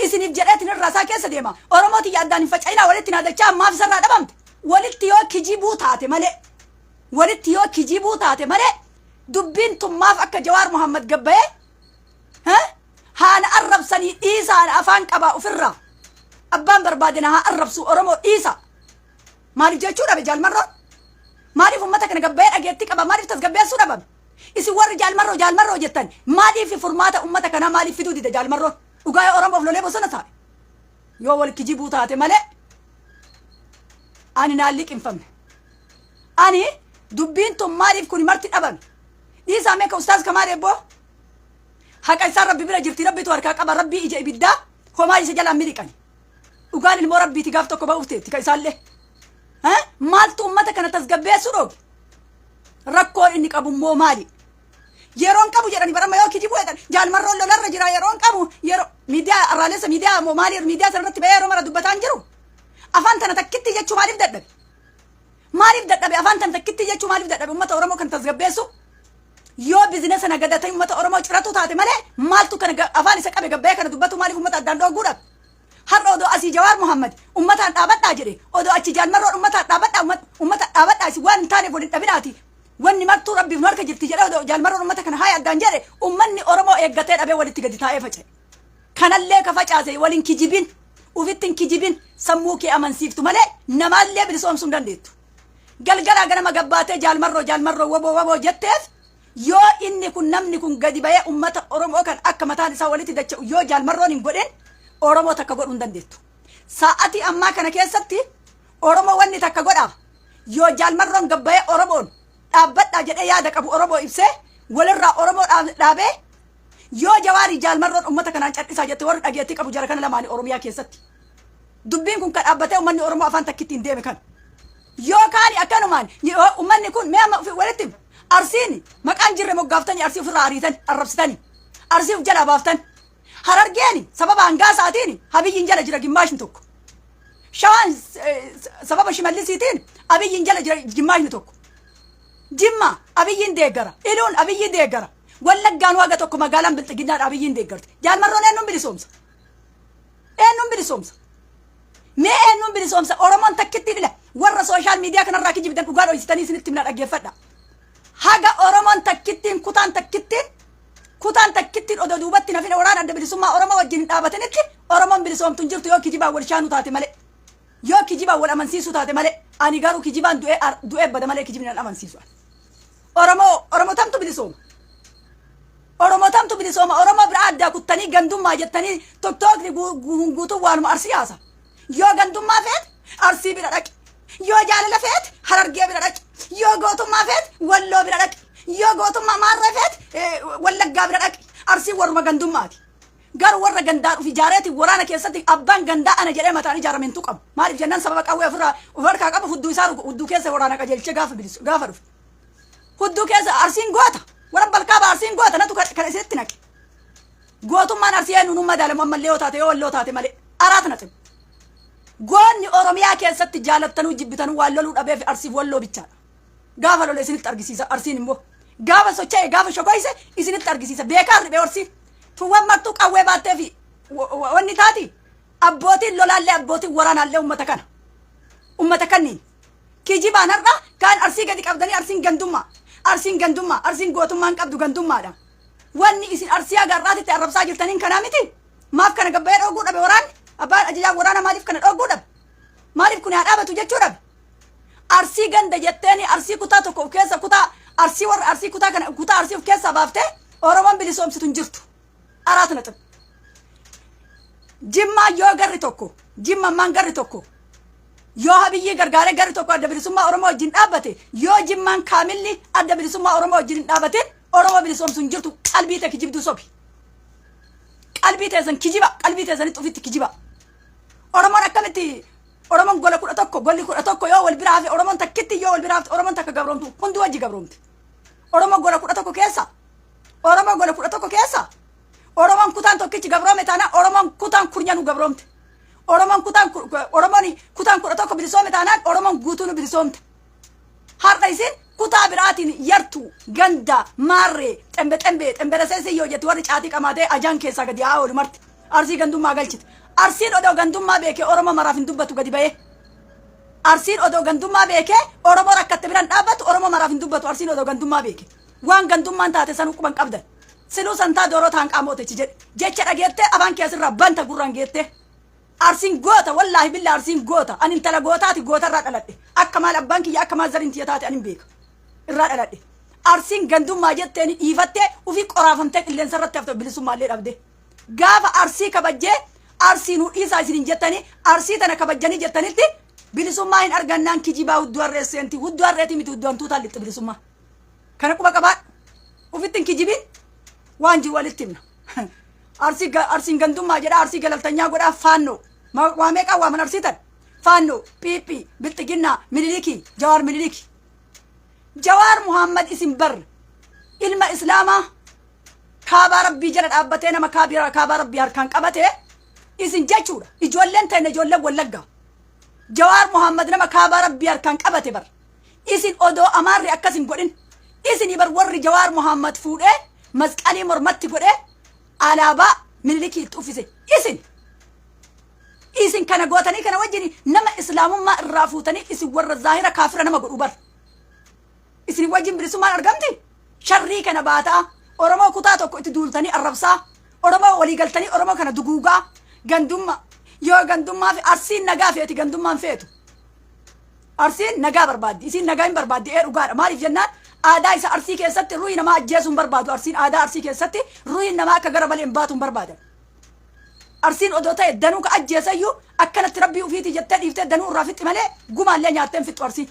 isiniif jedheetin irraa isaa keessa deema oromooti yaaddaan hin faca'inaa walitti naa dacha'an maaf isarraa dhabamte walitti yoo kijibuu taate malee walitti yoo kijibuu taate malee dubbiin tummaaf akka Jawaar Muhammad gabbayee haana arrabsanii dhiisaan afaan qabaa ofirraa abbaan barbaadina haa arrabsu oromoo dhiisa maaliif jechuu dhabe jaalmarroon maaliif ummata kana gabbayee dhageetti qaba maaliif tasgabbeessuu dhabame isin warri jaalmarroo jettan maaliif furmaata ummata kanaa maaliif fiduu dide jaalmarroon dhugaa oromoof lolee bosona taa'e yoo wal kijibuu taate malee ani naan liqinfamne ani dubbiin tun maaliif kun marti dhabame dhiisaa meeqa ustaas Kamaal Eebboo haqa isaan rabbi bira jirti rabbitu harkaa qaba rabbii ija ibiddaa homaa isa jalaan miliqani dhugaan ilmoo rabbiiti gaaf tokko ba'ufteetti ka isaallee maaltu ummata kana tasgabbeessu dhooge rakkoon inni qabu immoo maali yeroon qabu jedhani barama yoo kijibuu jedhan jaalmarroon lolarra jira yeroon qabu yeroo miidiyaa arraalessa miidiyaa moo maali miidiyaa sanarratti ba'ee yeroo mara dubbataan jiru afaan tana takkitti jechuu maaliif dadhabe afaan tana takkitti jechuu maaliif dadhabe ummata oromoo kan tasgabbeessu yoo bizinesa nagadatee ummata oromoo ciratu taate malee maaltu kana afaan isa qabe gabbayee kana dubbatu maaliif ummata addaan dhooguudhaaf har'a odoo asii Jawaar Muhammad ummataan dhaabadhaa jedhe odoo achi jaalmarroon ummataan dhaabadhaa isin waan hin taaneef waliin dhabinaati wanni martuu rabbiif nu harka jirti jedhe odoo jaalmarroon ummata kana haaya addaan jedhe ummanni oromoo eeggatee dhabee walitti gadi taa'ee faca'e kanallee ka facaase waliin kijibin ufittiin kijibin sammuu kee amansiiftu malee namaallee bilisoomsuu hin dandeettu galgalaa ganama gabbaatee jaalmarroo waboo jetteef yoo inni kun namni kun gadi bayee ummata oromoo kan akka mataan isaa walitti dacha'u yoo jaalmarroon hin godhin oromoo takka godhuu hin dandeettu sa'atii ammaa kana keessatti oromoo wanni takka godhaa yoo jaalmarroon gabbayee oromoon dhaabbadhaa jedhee yaada qabu oromoo ibsee walirraa oromoo dhaabee yoo Jawaarii jaalmarroon ummata kanaan cadhisaa jette warri dhageettii qabu jara kana lamaanii oromiyaa keessatti dubbiin kun ka dhaabbatee ummanni oromoo afaan takkitti hin deeme kan yoo kaani akkanumaan ummanni kun mee walitti arsiin maqaan jirre moggaaftanii arsii ofirraa ariitan arrabsitanii arsii of jalaa baaftan harargeeni sababa hangaa isaatiin abiyyiin jala jira gimmaashni tokko shawaan sababa shimallisiitiin abiyyiin jala jira gimmaashni tokko jimma abiyyiin deeggara iluun abiyyiin deeggara wallaggaan waaga tokko magaalaan bilxiginnaadha abiyyiin deeggarte jaalmarroon eenyuun bilisoomsa mee eenyuun bilisoomsa oromoon takkitti fila warra sooshaal miidiyaa kanarraa kijibdan dhugaa dho'isitanii isinitti himna dhaggeeffadha haga oromoon takkittiin kutaan takkittiin odoo duubatti nafina waraana adda bilisummaa oromoo wajjin hin dhaabatinitti oromoon bilisoomtu hin jirtu yoo kijibaan wal shaanuu taate malee yoo kijibaan wal amansiisuu taate malee ani garuu kijibaan du'ee bada malee kijibni hin amansiisu oromoo tamtu bilisooma oromoo bira addaa kuttanii gandummaa jettanii tokkookni guutuu waanuma arsii haasa yoo gandummaa feet arsii bira dhaqi yoo jaalala feet harargee bira dhaqi yoo gootummaa feet walloo bira dhaqi yoo gootummaa maarree feet wallaggaa bira dhaqi arsii warruma gandummaati garuu warra gandaa dhufi ijaareeti waraana keessatti abbaan gandaa ana jedhee mataan ijaaramentu qabu maaliif jennaan sababa qawwee ofirraa of harkaa qabu hudduu isaa hudduu keessa waraana qajeelchee gaafa dhufe hudduu keessa arsiin goota warra balkaaba arsiin goota natu kan isinitti naqe gootummaan arsii eenyuun madaalamu ammallee yoo taate yoo walloo taate malee araat naqe goonni oromiyaa keessatti jaalattanuu jibbitanuu waan loluu dhabeef arsiif walloo bichaadha gaafa lole isinitti argisiisa arsiin immoo gaafa socho'e gaafa shokoyse isinitti argisiisa beekaa riphee horsiif tuwwan martuu qawwee baattee fi wanni taati abbootiin lolaallee abbootiin waraanaallee ummata kanniin kijibaan har'a kaan arsii gadi qabdanii arsiin gootummaan qabdu gandummaadha wanni isin arsii agarraatitti arrabsaa jirtaniin kanaa miti maaf kana gabbayee dhooguu dhabe waraanni abbaan ajajaa waraana maaliif kana dhooguu dhabe maaliif kun haa dhaabatu jechuu dhabe arsii ganda jetteeni arsii kutaa tokko of keessa kutaa arsii warra arsii kutaa kana kutaa arsii of keessaa baaftee oromoon bilisoomsitu hin jirtu araat naxib jimmaa yoo garri tokko jimmammaan garri tokko yoo habiyyii gargaaree garri tokko adda bilisummaa oromoo wajjin dhaabbate yoo jimmaan kaamilli adda bilisummaa oromoo wajjin hin dhaabbatin oromoo bilisoomsu hin jirtu qalbii tee kijibduu sobi qalbii teessan kijiba qalbii teessanitti ufitti kijiba oromoon akkamitti oromoon golli 11 yoo wal bira hafe oromoon takkitti yoo wal bira hafte oromoon takka gabroomtu hundi wajji gabroomte oromoon golli 11 keessa oromoon kutaan tokkichi gabroome taana oromoon kutaan kurnyanu gabroomte Oromoon kutaan kudha tokko bilisoome taanaan Oromoon guutuun bilisoomte. Har'a isin kutaa biraatiin yartu ganda maarree xembereseessi yoo jettu warri caatii qamaatee ajaan keessaa gadi haa oolu marti. Arsii gandummaa galchite. Arsiin odoo gandummaa beekee Oromoo maraaf hin dubbatu gadi ba'ee. Arsiin odoo gandummaa beekee Oromoo rakkatte biraan dhaabbatu Oromoo maraaf hin dubbatu arsiin odoo gandummaa beekee. Waan gandummaan taate sanuu quban qabdan. Siluu santaa dooroo taan qaamotechi jedhe. Jecha dhageettee abaan keessirraa banta gurraan geettee. Arsiin goota wallaahi billa arsiin goota ani intala gootaati gootarraa dhaladhe akka maal abbaan kiyya akka maal zariin tiyya taate ani beeka irraa dhaladhe arsiin gandummaa jetteeni dhiifattee ufii qoraafamtee qilleensa irratti hafte bilisummaallee dhabde gaafa arsii kabajjee arsiin hudhiisaa isiniin jettanii arsii tana kabajjanii jettanitti bilisummaa hin argannaan kijibaa hudduu harreesseenti hudduu harreetii miti hudduu hantuutaan lixxe bilisummaa kana quba qabaa ufitti hin kijibiin waan jiru walitti himna. Arsiin gandummaa jedha arsii galaltanyaa godhaa faannoo waa meeqaa waaman arsiitan faannoo piippii bilxiginnaa miniliki jawaar miniliki jawaar muhammad isin bar ilma islaamaa kaabaa rabbii jala dhaabbatee nama kaabaa rabbii harkaan qabatee isin jechuudha ijoolleen ta'e ijoolleen wallaggaa jawaar muhammad nama kaabaa rabbii harkaan qabate bar isin odoo amaarri akkasin godhin isin bar warri jawaar muhammad fuudhee masqalii mormatti godhee alaabaa miniliki itti uffise isin kana gootanii kana wajjin nama islaamummaa irraa fuutanii isin warra zaahira kaafira nama godhu bar isin wajjin bilisummaan argamti sharrii kana baataa Oromoo kutaa tokko itti duultanii arrabsaa Oromoo walii galtanii Oromoo kana duguugaa gandummaa yoo gandummaa fi arsiin nagaa feeti gandummaan feetu arsiin nagaa barbaaddi isin nagaa hin barbaaddi dhugaadha maaliif jennaan aadaa isa arsii keessatti ruuyi namaa ajjeesuun barbaadu arsiin aadaa arsii keessatti ruuyi namaa akka gara malee hin baatuun barbaadan arsiin odoo ta'e danuu ka ajjeesayyuu akkanatti rabbii ufiitii jettee dhiiftee danuu irraa fixxi malee gumaallee nyaattee hin fixxu arsii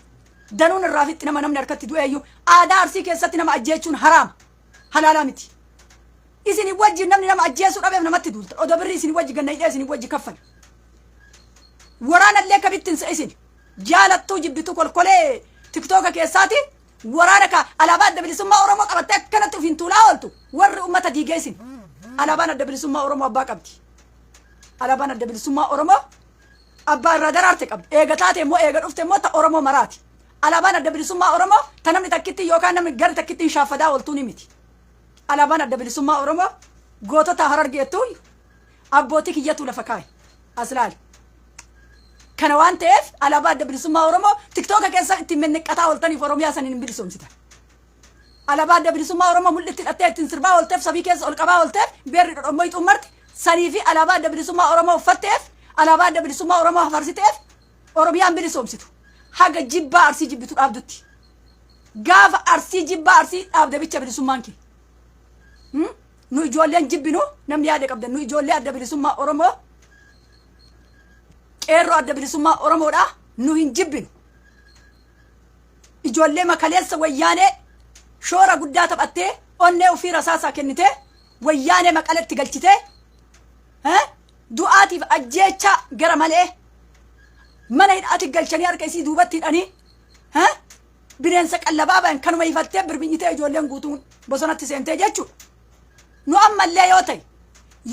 danuun irraa fixxi nama namni harkatti du'eeyyuu aadaa arsii keessatti nama ajjeechuun haraama halaalaa miti isin wajji namni nama ajjeesuu dhabeef namatti duulta odoo birrii isin wajji ganna hidhee isin wajji kaffala waraanallee kabittinsa isin jaalattuu jibbitu kolkolee tiktooka keessaati waraana ka alaabaa adda bilisummaa Oromoo qabattee akkanatti ufiin tuulaa ooltu warri ummata diigee isin alaabaan adda bilisummaa Oromoo abbaa qabdi alaabaan adda bilisummaa Oromoo abbaa irraa daraarte qabdi eega taate immoo eega dhufte immoo ta Oromoo maraati alaabaan adda bilisummaa Oromoo ta namni takkitti yookaan namni gara takkitti shaaffadaa ooltuu ni miti alaabaan adda bilisummaa Oromoo gootota harargeettu abbootii kiyyatu lafa kaa'e aslaali kana waan ta'eef alaabaa adda bilisummaa Oromoo tiktooka keessa ittiin menneqqataa ooltaniif Oromiyaa saniin hin bilisoomsitan alaabaa adda bilisummaa Oromoo mul'itti hidhattee ittiin sirbaa oolteef sabii keessa ol qabaa oolteef beerri dhodhommoo ixuummarti sanii fi alaabaa adda bilisummaa Oromoo uffatteef alaabaa adda bilisummaa Oromoo hafarsiteef Oromiyaan bilisoomsitu haga jibbaa arsii jibbitu dhaabdutti gaafa arsii jibbaa arsii dhaabde bicha bilisummaan kee nu ijoolleen jibbinu namni yaada qabdan nu ijoollee adda bilisummaa Oromoo qeerroo adda bilisummaa Oromoodha nu hin jibbinu ijoollee makaleessa wayyaanee shoora guddaa taphattee onnee ofii rasaasaa kennitee wayyaanee maqaletti galchitee du'aatiif ajjeechaa gara malee mana hidhaatti galchanii harka isii duubatti hidhanii bineensa qallabaa bayan kanuma ifattee birbinyitee ijoolleen guutuun bosonatti seentee jechuudha nu ammallee yoo ta'e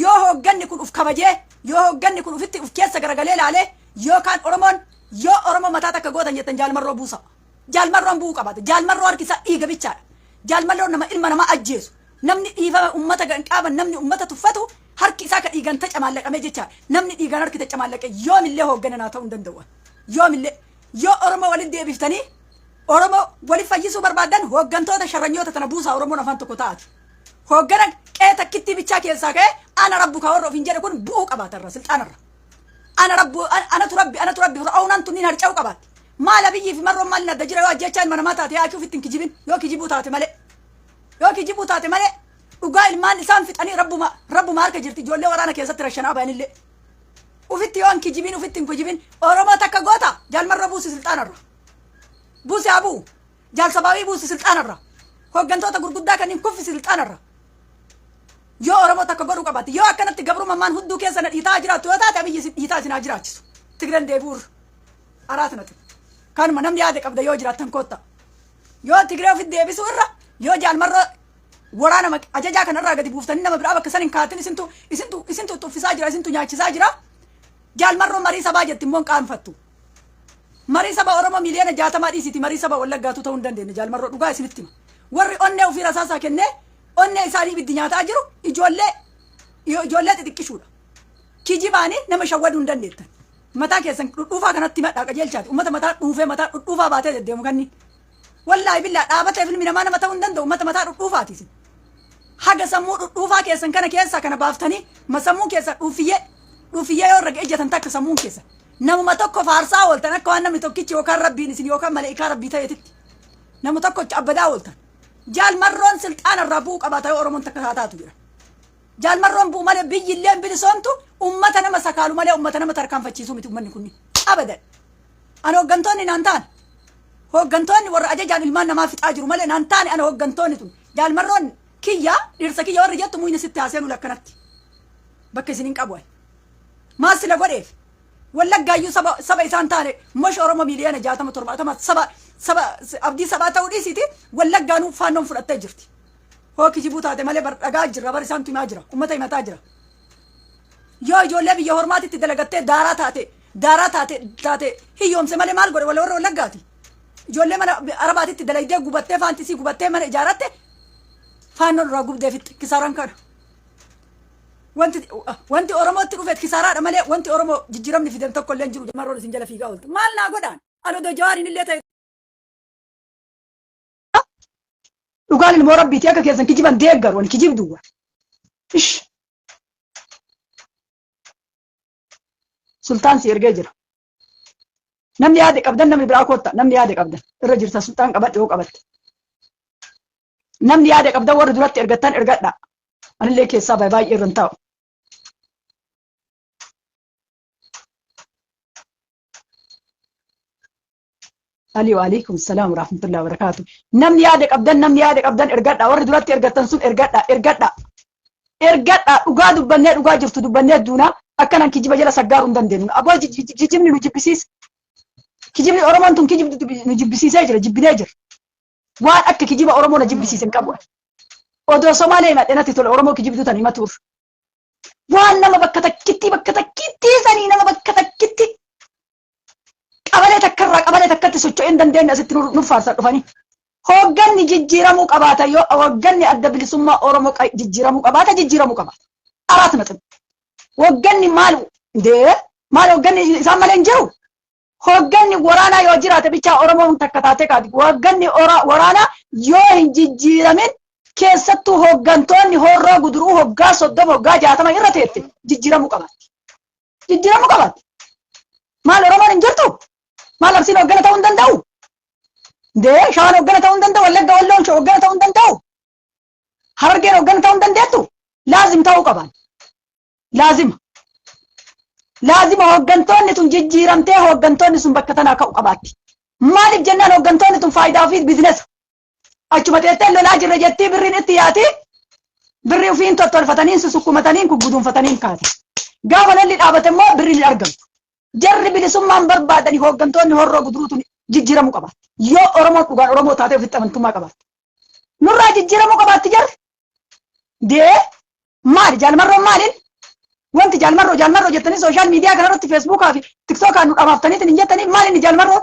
yoo hoogganni kun uf kabajee yoo hoogganni kun ufitti uf keessa garagalee laalee yookaan Oromoon yoo Oromoo mataa takka gootan jettan jaalmarroo buusa jaalmarroon bu'uu qabaate jaalmarroo harkisa dhiiga bichaadha jaalmarroon nama ilma namaa ajjeesu namni dhiifama ummata qaaban namni ummata tuffatu harki isaa ka dhiigan tacamaallaqame jechaadha namni dhiigan harki tacamaallaqe yoomillee hooggananaa ta'uu hin danda'u yoomillee yoo Oromoo waliin deebiftanii Oromoo waliin fayyisuu barbaadan hooggantoota sharranyoota tana buusaa Oromoon afaan tokko ta'ati hoogganan qe'ee takkitti bichaa keessaa ka'e ana rabbu ka warra ofiin jedhe kun bu'uu qabaatarra silxaanarra anatu rabbi fir'aawnaan tunniin harca'uu qabaatti maala biyyi fi marroon maali nadda jira yoo ajjechaan mana namaa taate yaa ofittiin kijibin yoo kijibuu taate malee dhugaa ilmaan isaan fixanii rabbuma harka jirti ijoollee waraana keessatti rashanaa bayanillee ufitti yoo kijibin kijibin Oromoo takka goota jaalmarra buusi silxaanarra buusi abuu jaalsabaawii buusi silxaanarra hooggantoota gurguddaa kanneen kuffi silxaanarra yoo Oromoo takka godhuu qabaatti yoo akkanatti gabrummaan hudduu keessa na dhiitaa jiraattu yoo taate abiyyi dhiitaa isin haa jiraachisu Tigireen deebuur araatinati kanuma namni yaada qabda yoo jiraattan kootta yoo Tigiree ofitti deebisuu irra yoo jaalmarra waraana ajajaa kanarraa gadi buuftanii nama biraa bakka san hin kaatin isintu xuffisaa jira isintu nyaachisaa jira Jaal marroo marii sabaa jetti immoo qaanfattu. Marii saba Oromoo miliyoona 60 dhiisiti marii saba Wallaggaatu ta'uu hin dandeenye jaal marroo dhugaa isinitti hima. Warri onnee ofii rasaasaa kennee onnee isaanii ibiddi nyaataa jiru ijoollee xixiqqishuudha. Kijibaanii nama shawwaduu hin dandeettan. Mataa keessan dhudhuufaa kanatti madhaa qajeelchaati. Uummata mataa dhuufee mataa dhudhuufaa baatee deddeemu kanni. Wallaahi billaa dhaabatee filmi namaa nama ta'uu hin danda'u uummata mataa dhudhuufaati. Haga sammuu dhudhuufaa keessan kana keessaa kana baaftanii sammuu keessa dhuufiyyee yoo irra ejjatan takka sammuun keessa. Namuma tokko faarsaa ooltan akka waan namni tokkichi yookaan rabbiin isin yookaan malaa'ikaa rabbii ta'eetitti. Nama tokko cabbadaa ooltan. Jaal marroon silxaana irraa bu'uu qabaata Oromoon takka taataatu jira. Jaal marroon bu'u malee biyyi illee bilisoomtu ummata nama sakaalu malee ummata nama tarkaanfachiisu miti ummanni kunni. Abadan. Ani hooggantoonni naan ta'an. Hooggantoonni warra ajajaan ilmaan namaa fixaa jiru malee naan ta'an ani hooggantoonni tun. Jaal marroon kiyya dhirsa kiyya warri jettu muyni sitti haaseenu lakkanatti. Bakka isin hin qabu. Maal sila godheef? Wallaggaayyuu saba isaan taane mosh Oromoo miliyoona 60 saba abdii sabaa ta'uu dhiisiti wallaggaanuu faannoon fudhattee jirti. Hoo kijibuu taate malee bar dhagaa jirra bar isaan himaa jira ummata himataa jira. Yoo ijoollee biyya hormaatitti dalagattee daaraa taate hiyyoomse malee maal godhe warra wallaggaati. Ijoollee mana arabaatitti dalagdee gubattee faantisii gubattee mana ijaaratte faannoon irraa gubdeefitti kisaaraan kana. Wanti Oromootti dhufeet kisaaraadha malee wanti Oromoo jijjiiramni fidan tokko illee jiru marroon isin jala fiigaa ooltu. Maal naa godhaan? Anoo jawaariin illee ta'e. Dhugaan ilmoo rabbiiti akka keessan kijiban deeggaru wani kijib duwwa. Ish. Sultaan si ergee jira. Namni yaade qabdan namni biraa kootta namni yaade qabdan irra jirta sultaan qabadhe yoo qabatte. Namni yaade qabdan warri duratti ergattan ergadha. Anillee keessaa baay'ee irra hin taa'u. Alaikum salam warahmatullahi wabarakatuh. Namni yaade qabdan ergadha. Warri duratti ergattan sun ergadha. Dhugaa dubbannee dhugaa jirtu dubbannee duuna akkanan kijiba jala saggaaruu hin dandeenyu. Aboo kijibni nu jibbisiisa. Kijibni Oromoon tun kijibni nu jibbisiisee jira jibbinee jira. Waan akka kijiba Oromoo na jibbisiise hin qabu. Odoo Somaalee himadhe natti tole Oromoo kijibduu tan himatuuf. Waan nama bakka takkitti sanii nama bakka takkitti qabalee takkatti socho'ee hin dandeenye asitti nuuf faarsaa dhufanii. Hoogganni jijjiiramuu qabaata yoo hoogganni adda bilisummaa Oromoo jijjiiramuu qabaata. Araat maxxan. Hoogganni maal hoogganni isaan malee hin jiru. Hoogganni waraanaa yoo jiraate bichaa Oromoon takka taatee kaati. Hoogganni waraanaa yoo hin jijjiiramin keessattuu hooggantoonni horroo guduruu hoggaa 30 hoggaa 60 irra teette jijjiiramuu qabaatti. Maal Oromoon hin jirtu? Maal Arsiin hooggana ta'uu hin danda'u? Shawaan hooggana ta'uu hin danda'u? Wallagga Walloon hooggana ta'uu hin danda'u? Harargeen hooggana ta'uu hin dandeettu? Laazim ta'uu qaban. Laazima hooggantoonni tun jijjiiramtee hooggantoonni sun bakka tanaa ka'uu qabaatti. Maaliif jennaan hooggantoonni tun faayidaa ofii biizinesa. Achuma teettee lolaa jirra jettii birriin itti yaati. Birrii ofiin tottolfataniin susukkumataniin gugguduunfataniin kaate. Gaafa lolli dhaabate immoo birriin hin argamtu. Jarri bilisummaan barbaadanii hooggantoonni horroo guduruutu jijjiiramuu qabaatti. Yoo Oromoon dhugaan Oromoo taatee ofitti amantummaa qabaatti. Nurraa jijjiiramuu qabaatti jarri. Maali jaalmarroon maaliin? Wanti jaalmarroo jettanii sooshaal miidiyaa kanarratti feesbuukaa fi tiktookaan nu dhamaaftaniitiin hin jettanii maaliin jaalmarroon?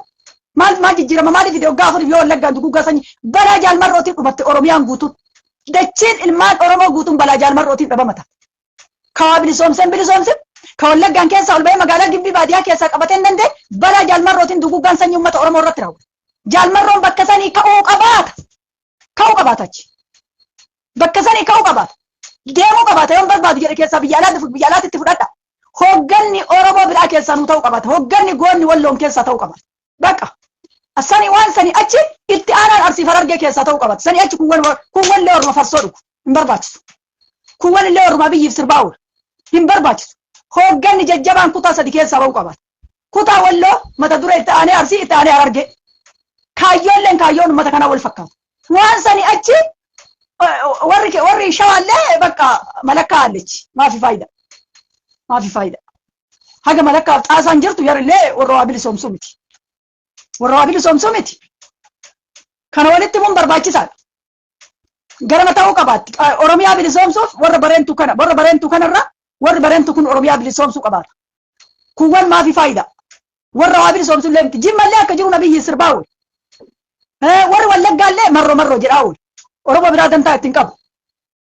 Maal jijjiirama maaliif idee hoggaa afurii yoo wallaggaan duguggaa sanyii balaa jaalmarrootiin dhumatte Oromiyaan guutuun. Dachiin ilmaan Oromoo guutuun balaa jaalmarrootiin dhabamata. Kawaa bilisoomsen ka wallaggaan keessaa ol bahee magaalaa gibbii baadiyyaa keessaa qabatee hin dandeenye balaa jaalmarrootiin duguggaan sanyii uummata Oromoo irratti raawwata. Jaalmarroon bakka sanii ka'uu qabaata achi. Bakka sanii ka'uu qabaata. Deemuu qabaata yoon barbaadu jedhe keessaa biyya alaatti itti fudhadha. Hoogganni Oromoo biraa keessaa nu ta'uu qabaata. Hoogganni goonni Walloon keessaa ta'uu qabaata. Bakka. Sani waan sani achi itti aanaan Arsii Harargee keessaa ta'uu qabaata. Sani achi kun wallee Oromoo farsoo dhugu hin barbaachisu. Kun wallee Oromoo biyyiif sirbaa oolu hin barbaachisu. Hoogganni jajjabaan kutaa 3 keessaa ba'uu qabaata. Kutaa Walloo mata duree itti aanee Arsii itti aanee Harargee. Kaayyoolleen kaayyoon uummata kanaa wal fakkaata. Waan sani achi warri shawaallee bakka malakkaa allechi maafi faayida. Haga malakkaaf xaasaan jirtu yarillee warra waa bilisoomsuu miti. Kana walitti mun barbaachisaadha. Garama ta'uu qabaatti. Oromiyaa bilisoomsuuf warra bareentuu kanarra warri bareentuu kun Oromiyaa bilisoomsuu qabaata. kuwwan maafi faayida warra waa bilisoomsu illee miti jimmallee akka jiru nabiyyi sirbaawul warri wallaggaallee marro jedhaawul oromoo biraa dantaa ittiin qabu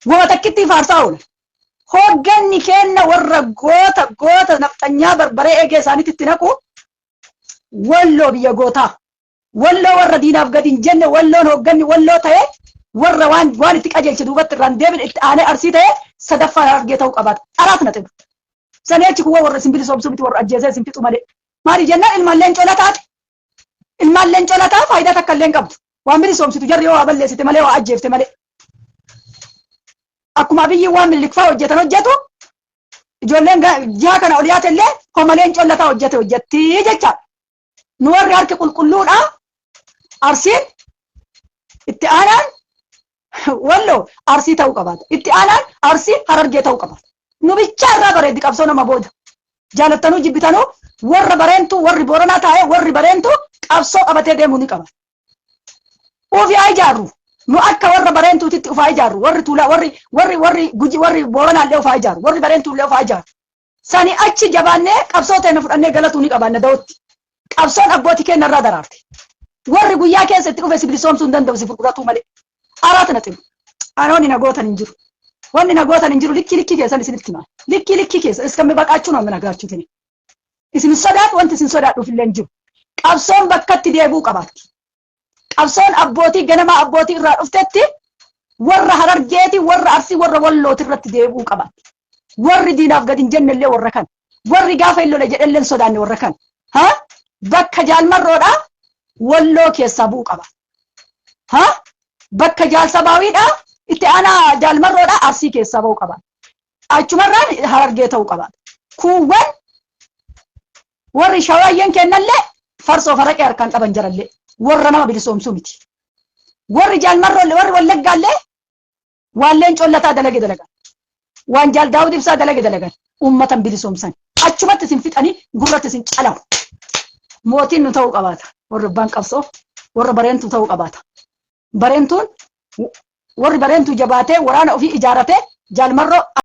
goma takkitti faarsaawul hogganni kenna warra goota nafxanyaa barbaree eegee isaaniitti itti naqu walloo biyya gootaa walloo warra diinaaf gadi hin jenne walloon hogganni walloo ta'e warra waan itti qajeelche duubatti irraan deebin itti aanee arsii ta'e sadaffaan argee ta'uu qabaata araat na xibu sanii achi kuwwa warra simbili soomsuu miti warra ajjeesee simfixu malee maali jennaan ilmaalleen colataa faayidaa takka illee hin qabdu waan bili soomsitu jarri yoo waa balleessite malee waa ajjeefte malee akkuma biyyi waan millikfaa hojjetu ijoolleen jiha kana oliyaate illee homaleen colataa hojjetti jechaadha nu warri harki qulqulluudha arsiin itti aanaan walloo arsii ta'uu qabaata itti aanaan arsii harargee ta'uu qabaata nu bichaa irraa bareeddi qabsoo nama booda jaalattanuu jibbitanuu warra bareentuu warri booranaa taa'ee warri bareentuu qabsoo qabatee deemuu ni qaba ufii ijaarru nu akka warra bareentuutitti ufaa ijaarru warri tuulaa warri guji warri booranaallee ufaa ijaarru warri bareentuullee ufaa ijaarru sanii achi jabaannee qabsoo teena fudhannee galatuu ni qabaanna da'ootti qabsoon abbootii keenya irraa daraarte warri guyyaa keessa itti dhufe si bilisoomsuu hin danda'u si furguratuu malee araat na xibu anoonni nagootan hin jiru wanni nagootan hin jiru likki keessan isinitti himaa likki keessa iskammi baqaachuu nama nagaachuutini isin sodaadhu wanti isin sodaadhuuf illee hin jiru qabsoon bakkatti deebuu qabaatti qabsoon abbootii ganamaa abbootii irraa dhuftetti warra harargeeti warra arsii warra wallooti irratti deebuu qabaatti warri diinaaf gadi hin jenne illee warra kan warri gaafa hin lole jedhe illee hin sodaanne warra kan bakka jaalmarroodha walloo keessaa bu'uu qaba bakka jaalsabaawiidha itti aanaa jaalmarroodha arsii keessaa bu'uu qaba achumarraan harargee ta'uu qaba kuuwwan warri shawaayyeen kennallee farsoo faraqee harkaan qaban jarallee warra nama bilisoomsuu miti warri jaalmarroollee warri wallaggaallee waalleen collataa dalage dalagan waan jaal daawud ibsaa dalage dalagan ummatan bilisoomsan achumatti isin fixanii gurratti isin calamu mootiin nu ta'uu qabaata warri abbaan qabsoo warra bareentuu ta'uu qabaata bareentuun warri bareentuu jabaatee waraana ofii ijaaratee jaalmarroo